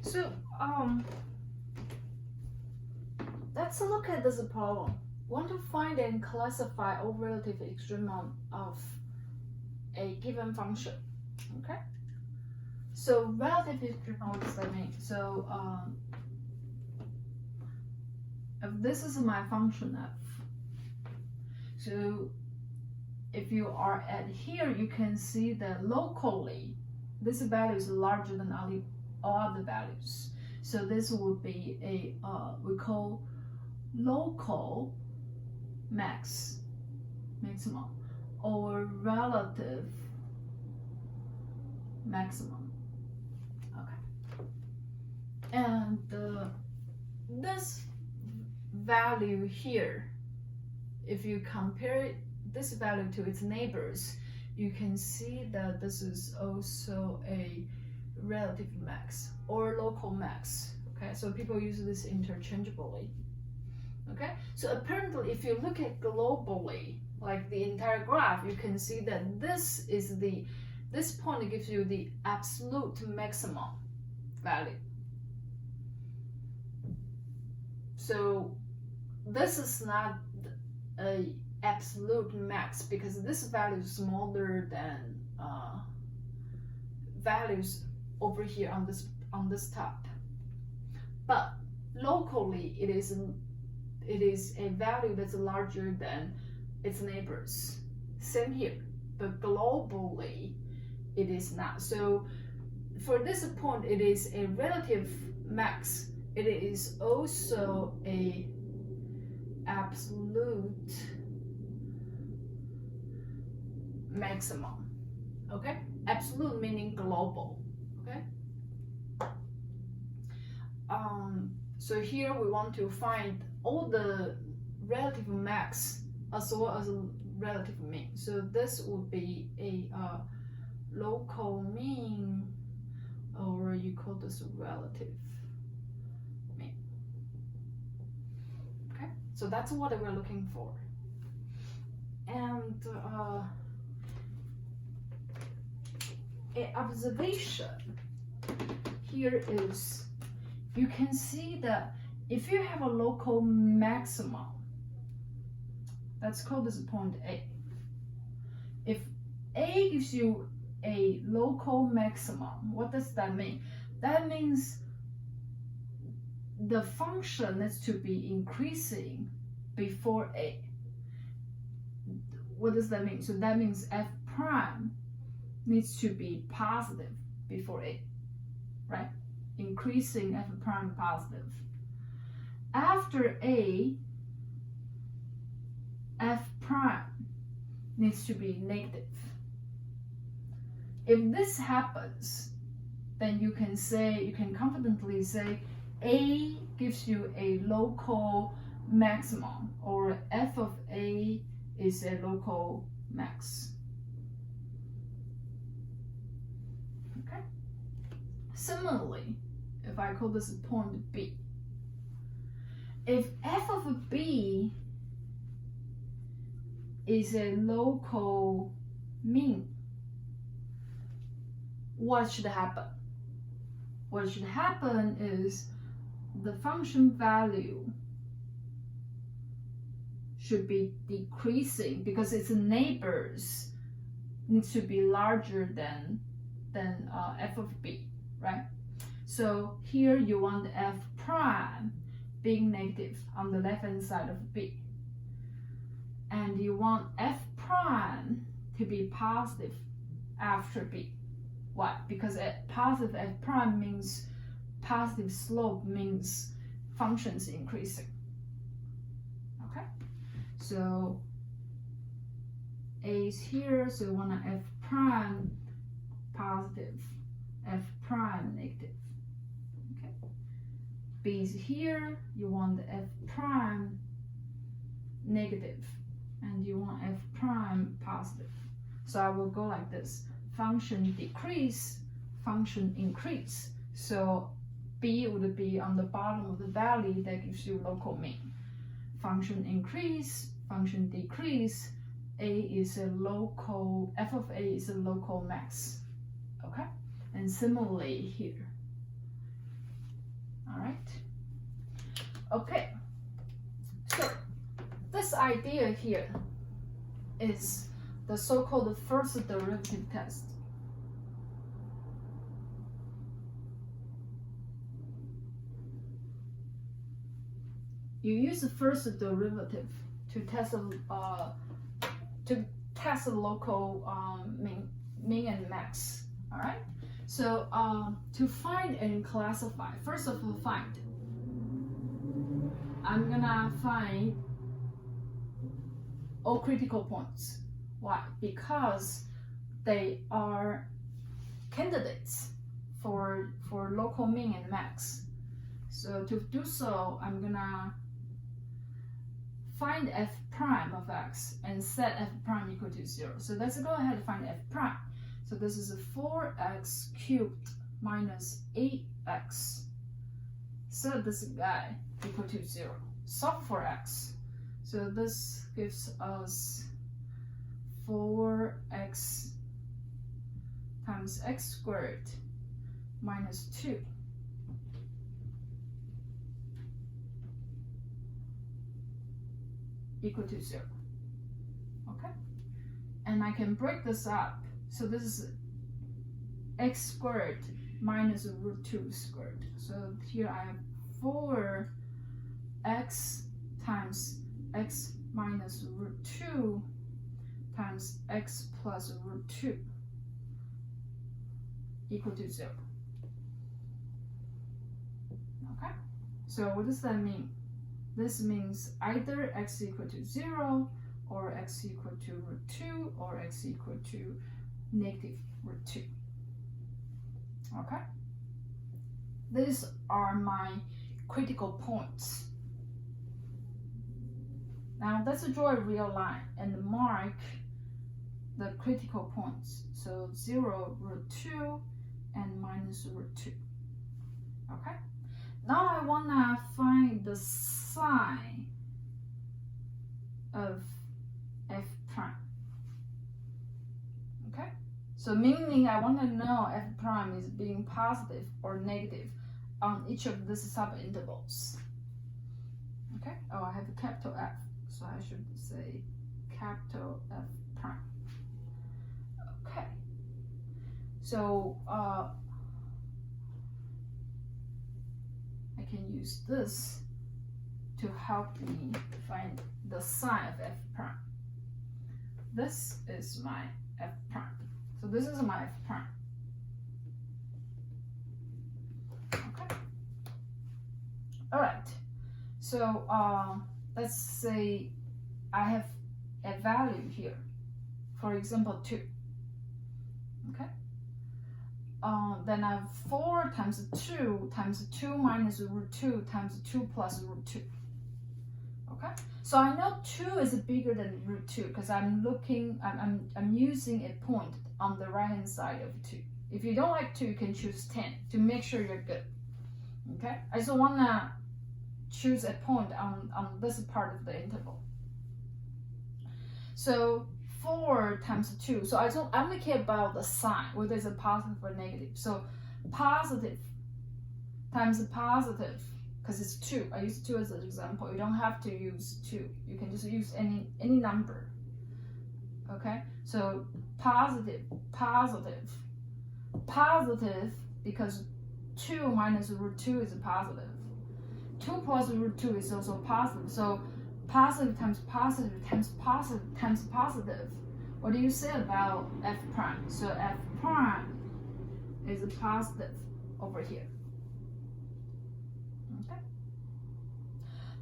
So let's look at this problem. Want to find and classify all relative extrema of a given function. Okay. So relative extrema, what does that mean? So if this is my function f, so if you are at here, you can see that locally this value is larger than all other values. So this would be a we call local maximum or relative maximum. Okay, and this value here, if you compare this value to its neighbors, you can see that this is also a relative max or local max. Okay, so people use this interchangeably. Okay, so apparently if you look at globally, like the entire graph, you can see that this point gives you the absolute maximum value. So this is not a absolute max because this value is smaller than values over here on this top, but locally it is a value that's larger than its neighbors. Same here, but globally it is not. So for this point, it is a relative max. It is also a absolute maximum. Okay, absolute meaning global. Okay. So here we want to find all the relative max as well as relative mean. So this would be a local mean, or you call this relative mean. Okay, so that's what we're looking for. And an observation here is, you can see that if you have a local maximum, let's call this point A. If A gives you a local maximum, what does that mean? That means the function needs to be increasing before A. What does that mean? So that means f prime needs to be positive before A, right? Increasing f prime positive. After A, f prime needs to be negative. If this happens, then you can confidently say A gives you a local maximum, or f of A is a local max. Okay. Similarly, if I call this point B, if f of B is a local mean, what should happen? What should happen is the function value should be decreasing because its neighbors needs to be larger than f of B, right? So here you want f prime being negative on the left hand side of B, and you want f prime to be positive after B. Why? Because positive f prime means positive slope, means functions increasing. Okay, so A is here, so you want f prime positive, f prime negative. Okay, B is here, you want f prime negative, and you want f prime positive. So I will go like this: function decrease, function increase. So B would be on the bottom of the valley, that gives you local mean. Function increase, function decrease, A is a local, f of A is a local max. Okay, and similarly here, right? Okay, so this idea here is the so-called first derivative test. You use the first derivative to test the local min and max. All right. So to find and classify, first of all, I'm gonna find all critical points. Why? Because they are candidates for local min and max. So to do so, I'm gonna find f prime of x and set f prime equal to 0. So let's go ahead and find f prime. So this is 4x cubed minus 8x. Set this guy equal to 0. Solve for x. So this gives us 4x times x squared minus 2. Equal to 0. Okay? And I can break this up. So this is x squared minus root 2 squared. So here I have 4x times x minus root 2 times x plus root 2 equal to 0. Okay? So what does that mean? This means either x equal to 0 or x equal to root 2 or x equal to negative root 2. Okay? These are my critical points. Now let's draw a real line and mark the critical points. So 0, root 2, and minus root 2. Okay? Now I want to find the sign of f prime. Okay? So meaning I want to know f prime is being positive or negative on each of these subintervals. Okay? Oh, I have a capital F, so I should say capital F prime. Okay. So I can use this to help me find the sign of f prime. This is my f prime. So this is my f prime. Okay. All right. So let's say I have a value here. For example, 2. Okay. Then I have 4 times 2 minus root 2 times 2 plus root 2. Okay, so I know 2 is bigger than root 2 because I'm using a point on the right hand side of 2. If you don't like 2, you can choose 10 to make sure you're good. Okay, I just wanna choose a point on this part of the interval. So 4 times 2. So I only care about the sign, whether it's a positive or negative. So positive times positive, because it's 2. I use 2 as an example. You don't have to use 2. You can just use any number. Okay? So positive, because 2 minus root 2 is positive. 2 plus root 2 is also positive. So positive times positive times positive times positive. What do you say about f prime? So f prime is positive over here. Okay.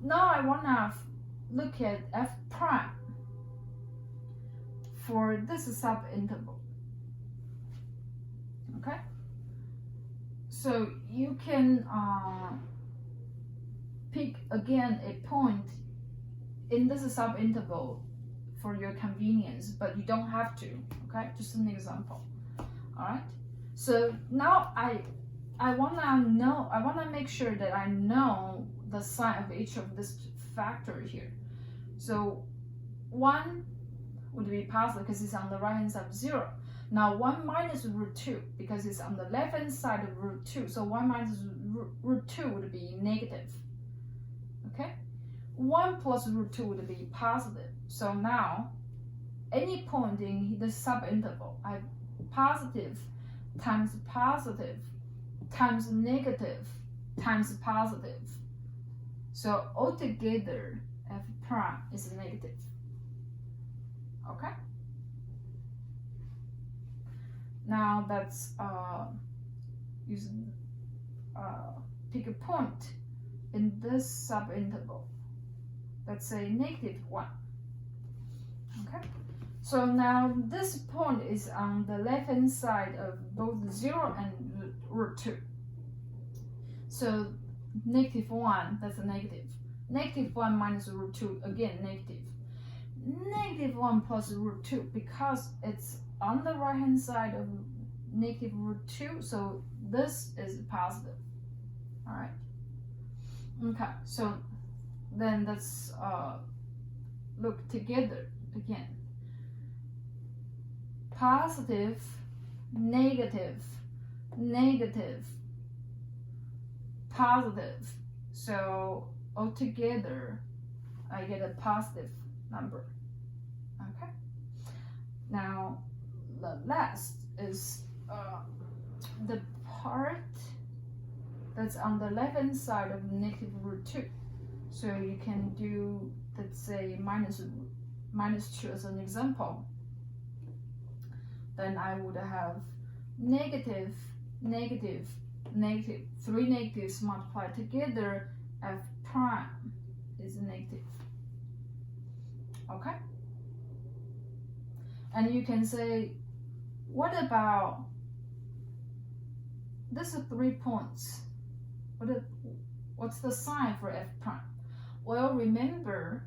Now I want to look at f prime for this subinterval. Okay. So you can pick again a point in this subinterval for your convenience, but you don't have to. Okay, just an example. All right. So now I wanna make sure that I know the sign of each of this factor here. So 1 would be positive because it's on the right hand side of 0. Now 1 minus root 2, because it's on the left hand side of root 2, so 1 minus root 2 would be negative. Okay? 1 plus root 2 would be positive. So now, any point in the subinterval, I have positive times positive times negative times positive. So altogether, f prime is negative. Okay? Now let's pick a point in this subinterval. Let's say -1. Okay? So now this point is on the left hand side of both 0 and root 2. So -1, that's a negative. -1 minus root 2, again negative. -1 plus root 2, because it's on the right hand side of negative root 2, so this is positive. Alright. Okay, so then let's look together again. Positive, negative, negative, positive. So altogether, I get a positive number. Okay. Now, the last is the part that's on the left hand side of negative root 2. So you can do, let's say, minus 2 as an example. Then I would have negative, negative, negative. 3 negatives multiplied together, f prime is negative. Okay? And you can say, what about, this is 3 points. What's the sign for f prime? Well, remember,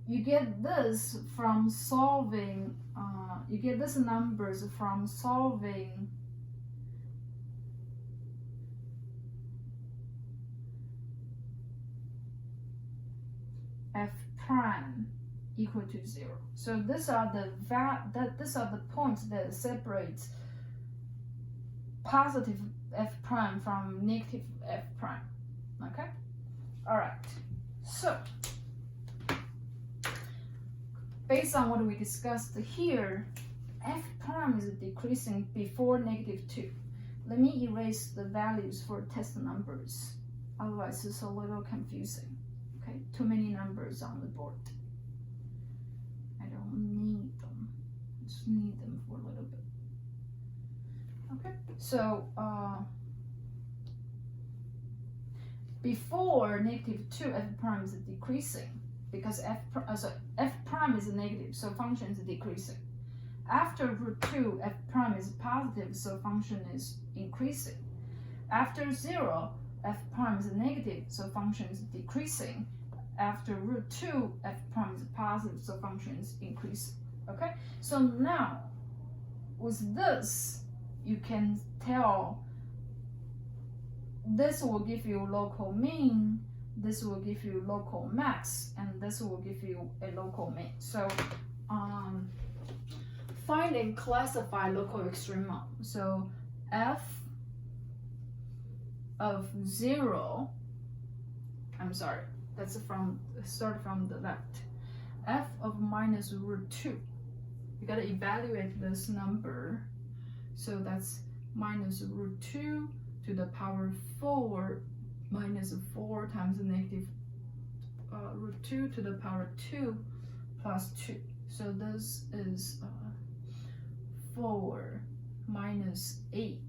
you get this from solving, you get these numbers from solving f prime equal to 0. So these are the points that separate positive f prime from negative f prime. Okay? All right. So based on what we discussed here, f prime is decreasing before -2. Let me erase the values for test numbers. Otherwise, it's a little confusing. Okay, too many numbers on the board. I don't need them. I just need them for a little bit. Okay, so before -2, f prime is decreasing because f prime is negative, so function is decreasing. After root 2, f prime is positive, so function is increasing. After 0, f prime is negative, so function is decreasing. After root 2, f prime is positive, so function is increasing. Okay, so now with this, you can tell this will give you local mean, this will give you local max, and this will give you a local mean. So find and classify local extremum. So f of 0, that's start from the left. F of minus root 2. You gotta evaluate this number. So that's minus root 2 to the power 4 minus 4 times negative root 2 to the power 2 plus 2. So this is 4 minus 8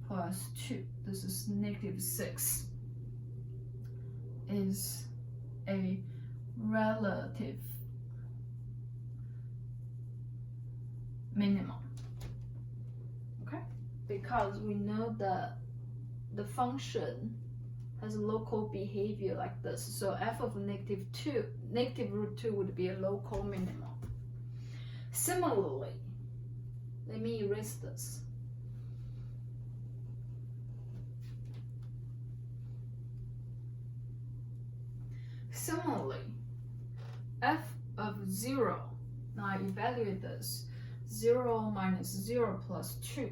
plus 2. This is -6. Is a relative minimum. Okay? Because we know that the function has a local behavior like this. So f of -2, negative root 2 would be a local minimum. Similarly, let me erase this. Similarly, f of 0, now I evaluate this. 0 minus 0 plus 2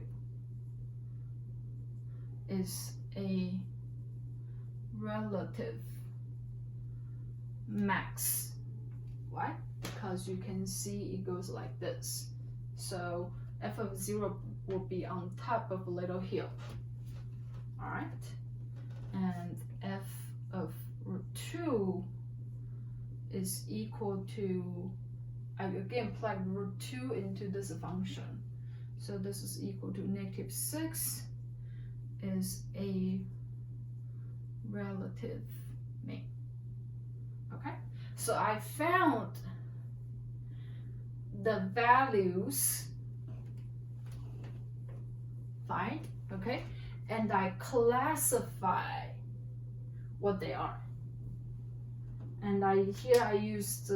is a relative max. Why? Because you can see it goes like this. So f of 0 will be on top of a little hill. All right, and f of root 2 is equal to, I again plug root 2 into this function. So this is equal to negative 6 is a relative mean. Okay, so I found the values, fine, okay, and I classify what they are. And here I used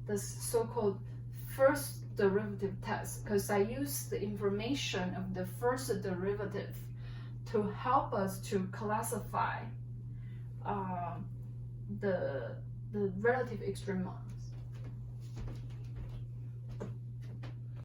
this so-called first derivative test, because I used the information of the first derivative to help us to classify the relative extremum.